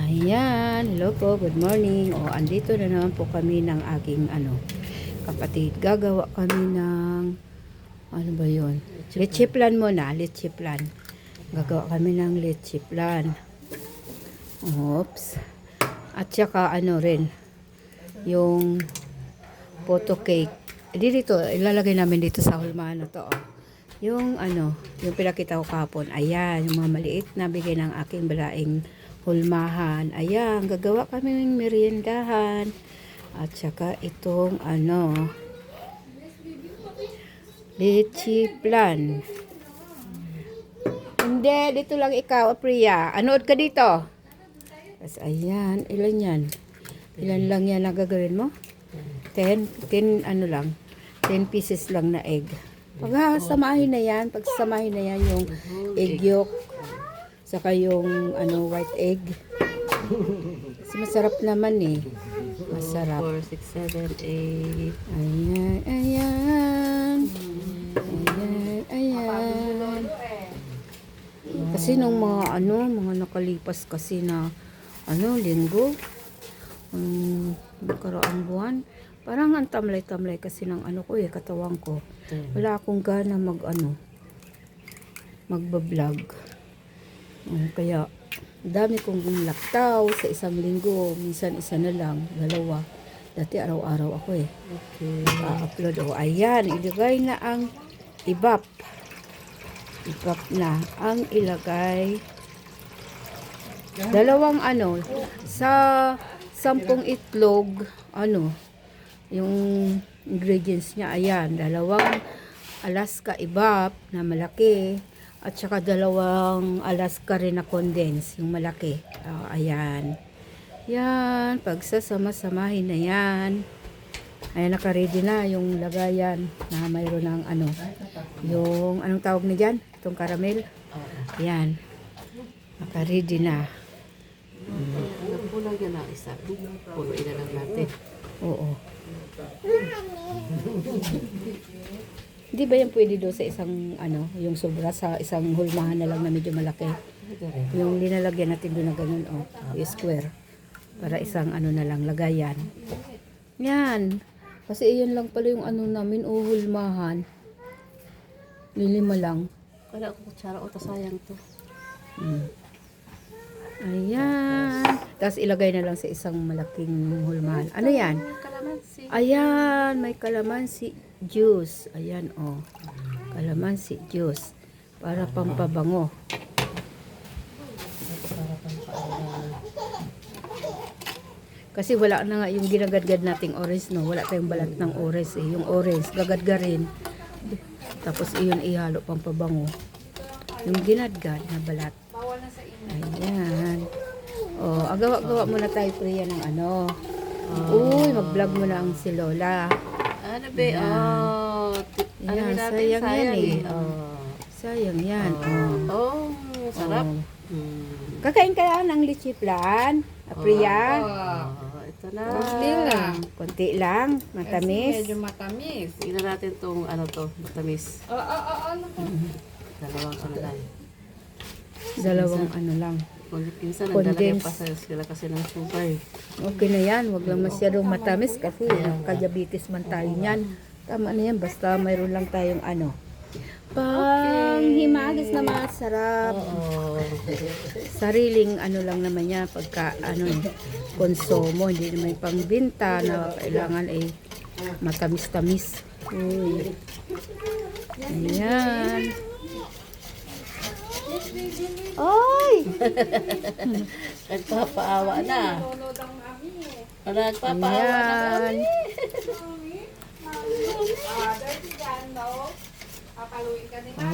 Ayan, hello po, good morning. Andito na naman po kami ng aking kapatid. Gagawa kami ng ano ba 'yon? Leche plan muna, leche plan. Gagawa kami ng leche plan. Oops. At saka rin, yung photo cake. Dito, ilalagay namin dito sa hulmahan na to. Yung yung pinakita ko kahapon. Ayan, yung mga maliit na bigay ng aking balaing hulmahan. Ayan, gagawa kami ng meriendahan. At saka itong leche plan. Hindi, dito lang ikaw, Priya. Anood ka dito. Tapos ayan, ilan yan? Ilan lang yan na gagawin mo? 10 lang. 10 pieces lang na egg. Pagsamahin na yan yung egg yolk. Saka yung white egg. Kasi masarap naman eh. Masarap. 4, 6, 7, 8. Ayan, ayan. Ayan. Kasi nung mga nakalipas kasi na linggo, nakaraang buwan, parang ang tamlay-tamlay kasi ng katawan ko. Wala akong gana magbablog. Kaya dami kong laktaw sa isang linggo, minsan isa na lang, dalawa. Dati araw-araw ako eh. Okay. Upload. Ayan, ilagay na ang ibap. Ibap na ang ilagay. Dalawang sa 10 itlog, yung ingredients niya, ayan, dalawang Alaska ibap na malaki, at saka dalawang Alaska rin na condense, yung malaki. Ayan. Yan, pagsasama-samahin na yan. Ayan, naka-ready na yung lagayan na mayroon ng yung anong tawag na dyan? Itong caramel. Ayan. Naka-ready na. Nagpulang yan ang isa. Puno lang natin. Oo. Hindi ba yan pwede do sa isang yung sobra sa isang hulmahan na lang na medyo malaki? Yung linalagyan natin doon na ganun, square. Para isang na lang, lagayan. Yan. Kasi iyon lang pala yung namin, hulmahan. Lilima lang. Kala ko kutsara o sayang to. Ayan. Tapos ilagay na lang sa isang malaking hulmahan. Ano yan? Kalamansi. Ayan, may kalamansi juice. Ayan, kalamansi juice. Para pampabango. Kasi wala na nga yung ginagadgad nating orange, no? Wala tayong balat ng orange eh. Yung orange, gagadgarin. Tapos iyon ihalo pampabango. Yung ginadgad na balat. Ayan. Agawa-gawa muna tayo, Priya, ng Uy, mag-vlog mo na ang si Lola. Ano ba? Ayan, sayang yan eh. Sayang yan. Sarap. Kakain ka ng leche plan, Priya? Ito na. Konti lang. Matamis. Medyo matamis. Tingnan natin itong matamis. Dalawang lang. Dalawang lang. Pinsan, Condense. nagdalagay pa sila kasi ng sugar. Okay na yan. Huwag lang masyadong matamis kasi ka-diabetes man tayo niyan. Tama na yan. Basta mayroon lang tayong panghimagis na masarap. Sariling lang naman yan pagka konsumo. Hindi naman pangbinta na kailangan matamis-tamis. Uy. Ayan. Oy! Nagpapaawa na. Nagpapaawa na kami.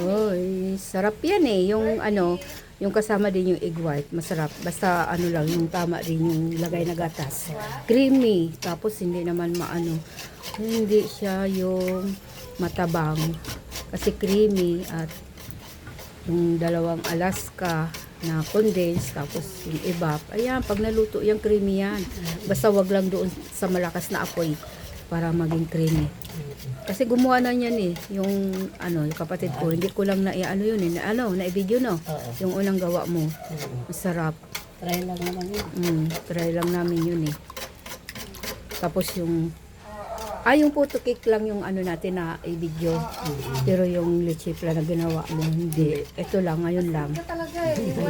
Oy, sarap yan eh. Yung kasama din yung egg white. Masarap. Basta lang, yung tama din yung lagay na gatas. Creamy. Tapos hindi naman hindi siya yung matabang. Kasi creamy at yung dalawang Alaska na condense, tapos yung ibap. Ayan, pag naluto yung creamy yan. Basta wag lang doon sa malakas na apoy para maging creamy. Kasi gumawa na yan eh, yung kapatid ko. Hindi ko lang na yun eh, na i-video no. Yung unang gawa mo. Masarap. Try lang naman yun. Try lang namin yun eh. Tapos yung yung photo cake lang yung ano natin na i-video. Pero yung leche flan na ginawa mo, hindi. Ito lang, ngayon lang.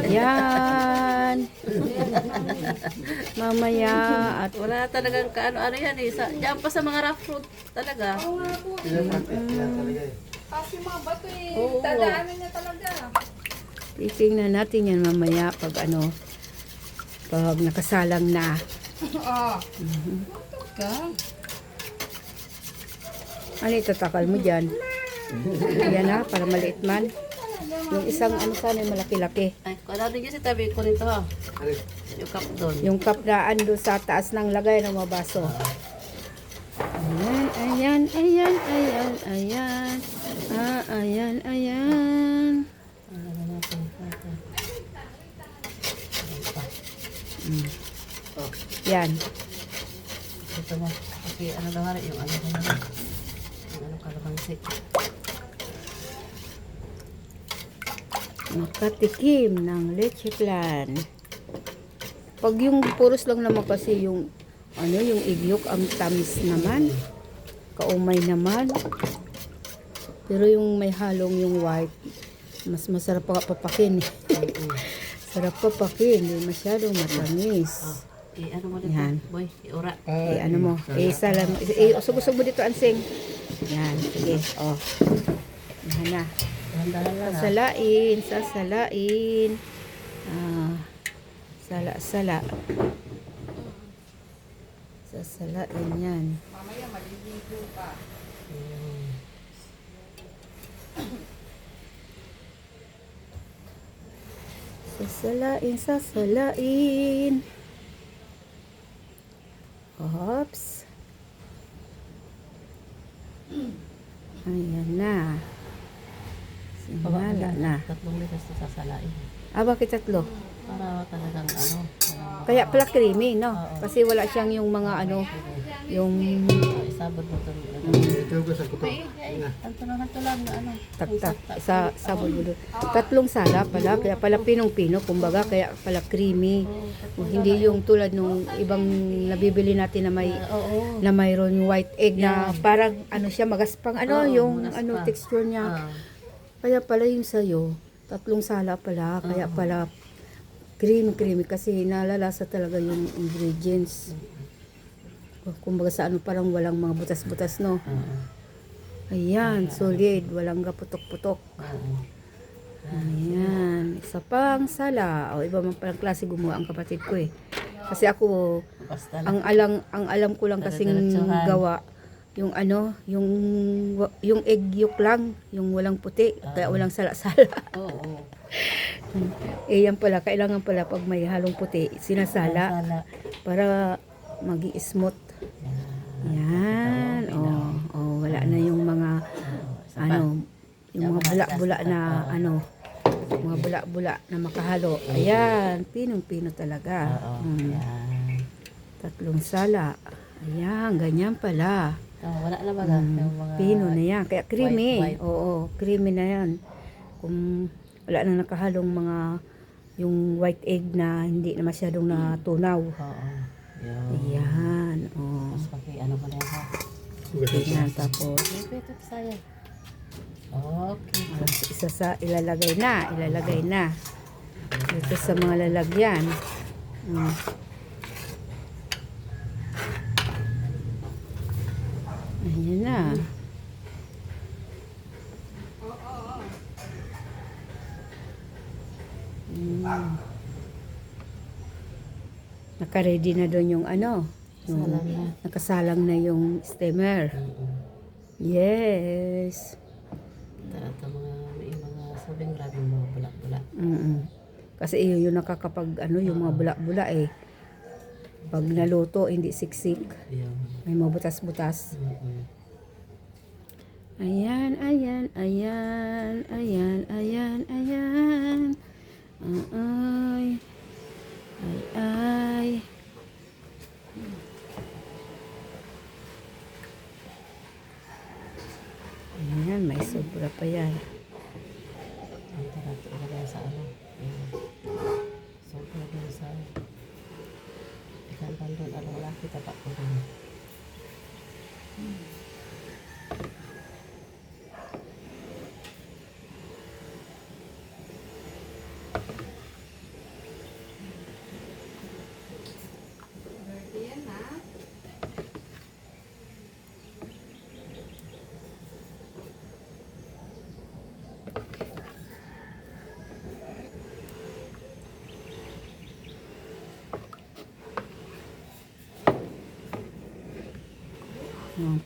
Ayan. Mamaya at Wala talagang kaano-ano yan eh. Diyan pa sa mga rough fruit talaga. Kasi mga bato eh. Oo. Tadaanan niya talaga. titingnan natin yan mamaya pag pag nakasalang na. Oo. Ka? Ano itatakal mo dyan? Yan na, para maliit man. Yung isang sana yung malaki-laki. Ay, kala din kasi tabi ko nito ha. Yung cup doon. Yung cup na ando sa taas ng lagay ng mga baso. Ayan, ayan, ayan, ayan, ayan. Ayan, ayan. Ano na natin? Yan. Ito mo. Kasi ano daw hari, yung ano naman. Yung ano kalamansi. Makatikim ng leche flan. Pag yung puros lang naman kasi yung yung igyok ang tamis naman. Kaumay naman. Pero yung may halong yung white, mas masarap pa papakin. Sarap papakin, hindi masyadong matamis. Ano mo dito? Yan. Boy, iura. Ano mo? Salam. Usog-usog mo dito, Ansing. Yan, sige. Yan na. Dahan-dahan lang ha. Sasalain, sasalain. Sala-sala. Sasalain yan. Mamaya maliligo pa. Sasalain, sasalain. Oops. Ayan na. Simala na. Tatlong beses ito sasalain. Bakit tatlo? Para talagang ano. Kaya pala creamy, no? Kasi wala siyang yung mga yung Isabot mo ito. Hanto lang na ano. taktak sa sabon. Tatlong sala pala, kaya pala pinong-pino, kumbaga, kaya pala creamy. Hindi yung tulad nung ibang nabibili natin na may Oo. na mayroon yung white egg na parang siya magaspang yung magaspang. texture niya. Kaya pala yung sayo, tatlong sala pala, kaya pala creamy kasi nalalasa talaga yung ingredients. Kumbaga sa parang walang mga butas-butas, no? Ayan, solid, walang gaputok-putok. Ayan, isa pang sala. Iba man palang klase gumawa ang kapatid ko eh. Kasi ako, Basta lang. ang alam ko lang kasing Diretsuhan. gawa, yung egg yolk lang, yung walang puti, kaya walang sala-sala. Oo. Yan pala, kailangan pala pag may halong puti, sinasala Sala. para magi-smooth. Yan, wala na yung mga yung mga bula-bula na mga bula-bula na makahalo. Ayan, pinong-pino talaga. Yan. Tatlong sala. Ayan, ganyan pala. Wala na ba yung mga Pino na yan. Kaya creamy. white. Oo, creamy na yan. Kung wala nang nakahalong mga yung white egg na hindi na masyadong natunaw. Oo. Yun. Ayan. Tapos ano pa na yan ha? Ayan, tapos Ito sayang. Okay. isa sa ilalagay na. Ito sa mga lalagyan. Ayan na. Naka-ready na doon yung Salang na. nakasalang na yung steamer. Yes. Ito may mga sabing grabing mga bula-bula. Kasi yun yung nakakapag yung mga bula-bula eh. Pag naluto, hindi siksik. Yung May mga butas-butas. Ayan, ayan, ayan, ayan, ayan, ayan. Ay, ay, ay. Ayan, may sobra pa yan. ang ilagay sa ano. Yung sobra din sa Bandon, wala kita tak po rin. Yan ha.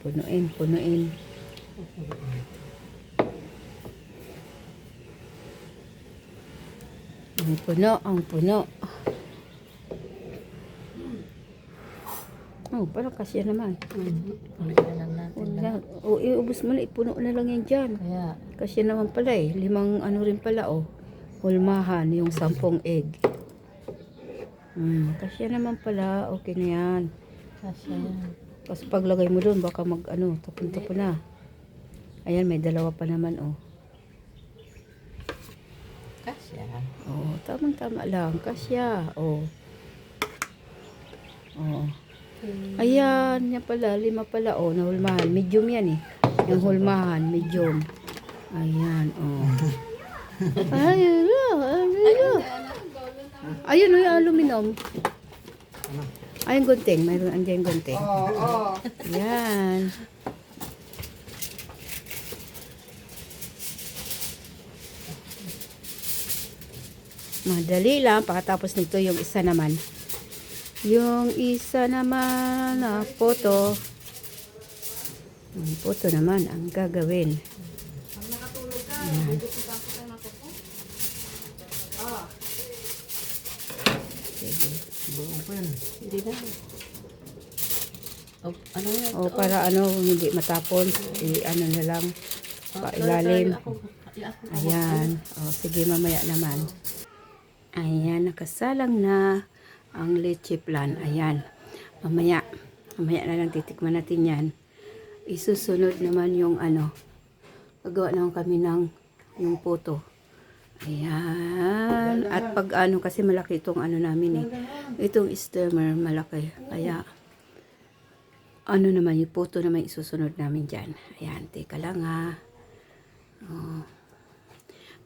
Punuin, punuin. Ang puno, ang puno. Oh, parang kasya naman. Ulit na lang natin lang. O, iubos mo na, ipuno na lang yan dyan. Kaya, Kasya naman pala eh. 5 ano rin pala oh. Hulmahan, yung 10 egg. Kasya naman pala. Okay na yan. kasya yan. Tapos paglagay mo doon, baka tapon-tapon na. Ayan, may 2 pa naman oh. Kasya. Oh, tamang-tama lang. Kasya. Oh. Oh. Ayan, yan pala. 5 pala. Oh, nahulmahan. Medium yan eh. Yung hulmahan, medium. Ayan, oh. Ayun, ayun. Ayun, oh, yung aluminum. Ayun, gunting. Mayroon andyan gunting. Oo. Ayan. Madali lang. Pagkatapos nito, yung isa naman. Yung isa naman na photo. Ang photo naman ang gagawin. Pag nakatulog ka, gugupitan ko tayo ng kuko. Sige. Buong pa yan. Hindi na. O, ano yan? O para hindi matapon. Ano na lang. Pailalim. Ako. Ayan. O sige, mamaya naman. Ayan, nakasalang na ang leche plan. Ayan. Mamaya na lang titikman natin yan. Isusunod naman yung gagawa naman kami ng yung puto. Ayan. At pag kasi malaki itong namin eh. Itong steamer malaki. Kaya naman yung puto naman isusunod namin dyan. Ayan. Teka lang ha. Oh.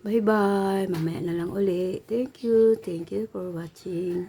Bye bye. Mamaya na lang uli. Thank you. Thank you for watching.